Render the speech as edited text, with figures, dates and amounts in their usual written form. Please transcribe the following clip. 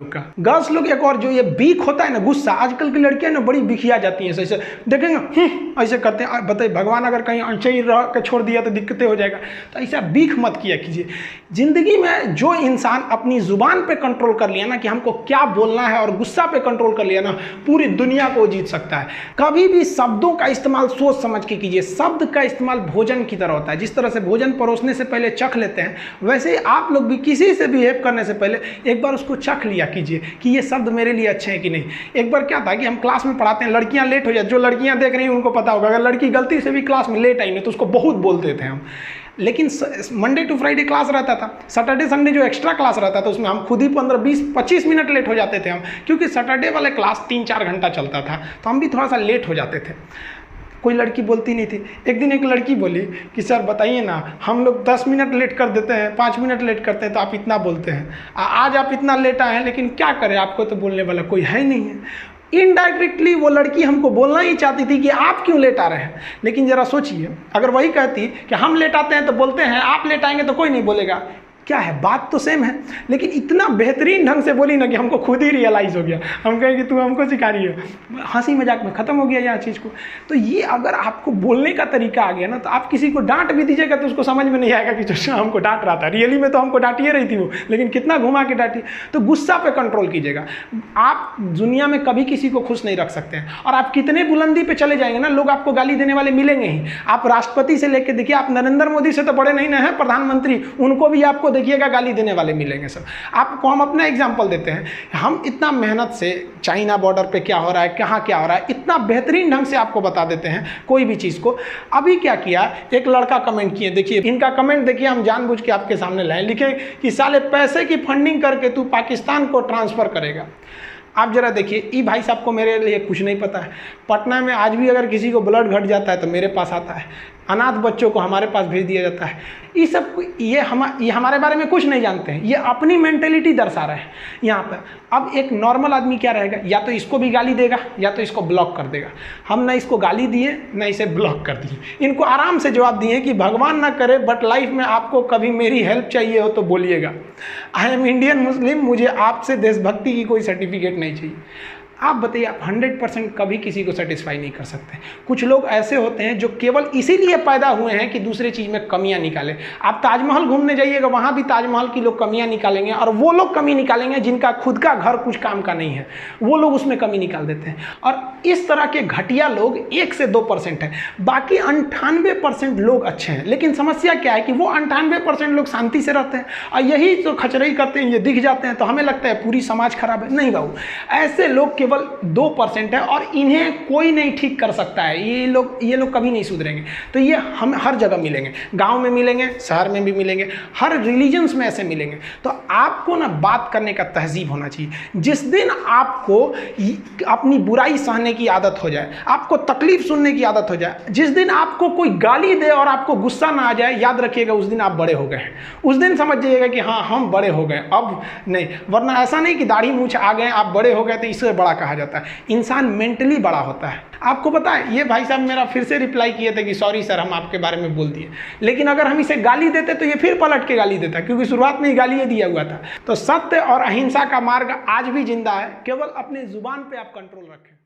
का गर्ल्स लोग एक और जो ये बीक होता है ना, गुस्सा, आजकल की लड़कियां ना बड़ी बिखिया जाती हैं, ऐसे देखेंगे ऐसे करते हैं। बताइए, भगवान अगर कहीं अनचही रह के छोड़ दिया तो दिक्कतें हो जाएगा। तो ऐसा बीख मत किया कीजिए। जिंदगी में जो इंसान अपनी जुबान पे कंट्रोल कर लिया ना कि हमको क्या बोलना है, और गुस्सा पे कंट्रोल कर लिया ना, पूरी दुनिया को जीत सकता है। कभी भी शब्दों का इस्तेमाल सोच समझ के कीजिए। शब्द का इस्तेमाल भोजन की तरह होता है। जिस तरह से भोजन परोसने से पहले चख लेते हैं, वैसे ही आप लोग भी किसी से बिहेव करने से पहले एक बार उसको चख लिया कीजिए कि ये शब्द मेरे लिए अच्छे हैं कि नहीं। एक बार क्या था कि हम क्लास में पढ़ाते हैं, लड़कियां लेट हो जाती, जो लड़कियां देख रही हैं उनको पता होगा, अगर लड़की गलती से भी क्लास में लेट आई ना तो उसको बहुत बोलते थे हम। लेकिन मंडे टू फ्राइडे क्लास रहता था, सैटरडे संडे जो एक्स्ट्रा क्लास रहता था उसमें हम खुद ही 15-20-25 मिनट लेट हो जाते थे हम, क्योंकि सैटरडे वाले क्लास 3-4 घंटा चलता था, तो हम भी थोड़ा सा लेट हो जाते थे। कोई लड़की बोलती नहीं थी। एक दिन एक लड़की बोली कि सर बताइए ना, हम लोग 10 मिनट लेट कर देते हैं, 5 मिनट लेट करते हैं, तो आप इतना बोलते हैं। आज आप इतना लेट आए हैं, लेकिन क्या करें, आपको तो बोलने वाला कोई है ही नहीं है। इनडायरेक्टली वो लड़की हमको बोलना ही चाहती थी कि आप क्यों लेट आ रहे हैं। लेकिन ज़रा सोचिए, अगर वही कहती कि हम लेट आते हैं तो बोलते हैं, आप लेट आएंगे तो कोई नहीं बोलेगा, क्या है, बात तो सेम है। लेकिन इतना बेहतरीन ढंग से बोली ना कि हमको खुद ही रियलाइज़ हो गया। हम कहें कि तू हमको सिखा रही है, हंसी मजाक में ख़त्म हो गया यहाँ चीज़ को। तो ये अगर आपको बोलने का तरीका आ गया ना, तो आप किसी को डांट भी दीजिएगा तो उसको समझ में नहीं आएगा कि जो हमको डांट रहा था, रियली में तो हमको डांटिए रही थी वो, लेकिन कितना घुमा के डांटी। तो गुस्सा पे कंट्रोल कीजिएगा। आप दुनिया में कभी किसी को खुश नहीं रख सकते हैं, और आप कितने बुलंदी पे चले जाएंगे ना, लोग आपको गाली देने वाले मिलेंगे ही। आप राष्ट्रपति से लेकर देखिए, आप नरेंद्र मोदी से तो बड़े नहीं ना हैं, प्रधानमंत्री, उनको भी आपको देखिएगा गाली देने वाले मिलेंगे सब। आपको हम अपना एग्जांपल देते हैं, हम इतना मेहनत से चाइना बॉर्डर पे क्या हो रहा है, कहाँ क्या हो रहा है, इतना बेहतरीन ढंग से आपको बता देते हैं कोई भी चीज़ को। अभी क्या किया, एक लड़का कमेंट किए, देखिए इनका कमेंट देखिए, हम जानबूझ के आपके सामने लाए, लिखे कि साले पैसे की फंडिंग करके तू पाकिस्तान को ट्रांसफ़र करेगा। आप जरा देखिए, ये भाई साहब को मेरे लिए कुछ नहीं पता है। पटना में आज भी अगर किसी को ब्लड घट जाता है तो मेरे पास आता है, अनाथ बच्चों को हमारे पास भेज दिया जाता है। ये सब ये हमारे बारे में कुछ नहीं जानते हैं, ये अपनी मेंटेलिटी दर्शा रहे हैं यहाँ पर। अब एक नॉर्मल आदमी क्या रहेगा, या तो इसको भी गाली देगा या तो इसको ब्लॉक कर देगा। हम ना इसको गाली दिए ना इसे ब्लॉक कर दिए, इनको आराम से जवाब दिए कि भगवान ना करे बट लाइफ में आपको कभी मेरी हेल्प चाहिए हो तो बोलिएगा। आई एम इंडियन मुस्लिम, मुझे आपसे देशभक्ति की कोई सर्टिफिकेट नहीं चाहिए। आप बताइए, आप 100% कभी किसी को सेटिस्फाई नहीं कर सकते। कुछ लोग ऐसे होते हैं जो केवल इसीलिए पैदा हुए हैं कि दूसरे चीज़ में कमियां निकालें। आप ताजमहल घूमने जाइएगा, वहाँ भी ताजमहल की लोग कमियां निकालेंगे, और वो लोग कमी निकालेंगे जिनका खुद का घर कुछ काम का नहीं है, वो लोग उसमें कमी निकाल देते हैं। और इस तरह के घटिया लोग 1 से 2% हैं, बाकी 98% लोग अच्छे हैं। लेकिन समस्या क्या है कि वो 98% लोग शांति से रहते हैं, और यही जो खचरई करते हैं, ये दिख जाते हैं, तो हमें लगता है पूरी समाज खराब है। नहीं बाबू, ऐसे लोग केवल 2% है, और इन्हें कोई नहीं ठीक कर सकता है। ये लोग कभी नहीं सुधरेंगे। तो ये हम हर जगह मिलेंगे, गांव में मिलेंगे, शहर में भी मिलेंगे, हर रिलीजन्स में ऐसे मिलेंगे। तो आपको ना बात करने का तहजीब होना चाहिए। जिस दिन आपको अपनी बुराई सहने की आदत हो जाए, आपको तकलीफ सुनने की आदत हो जाए, जिस दिन आपको कोई गाली दे और आपको गुस्सा ना आ जाए, याद रखिएगा उस दिन आप बड़े हो गए हैं। उस दिन समझ जाइएगा कि हाँ, हम बड़े हो गए, अब नहीं। वरना ऐसा नहीं कि दाढ़ी मूंछ आ गए, आप बड़े हो गए तो इससे बड़ा कहा जाता है। इंसान मेंटली बड़ा होता है। आपको पता है, ये भाई साहब मेरा फिर से रिप्लाई किए थे कि सॉरी सर, हम आपके बारे में बोल दिए। लेकिन अगर हम इसे गाली देते तो ये फिर पलट के गाली देता, क्योंकि शुरुआत में ही गाली दिया हुआ था। तो सत्य और अहिंसा का मार्ग आज भी जिंदा है, केवल अपनी जुबान पे आप कंट्रोल रखें।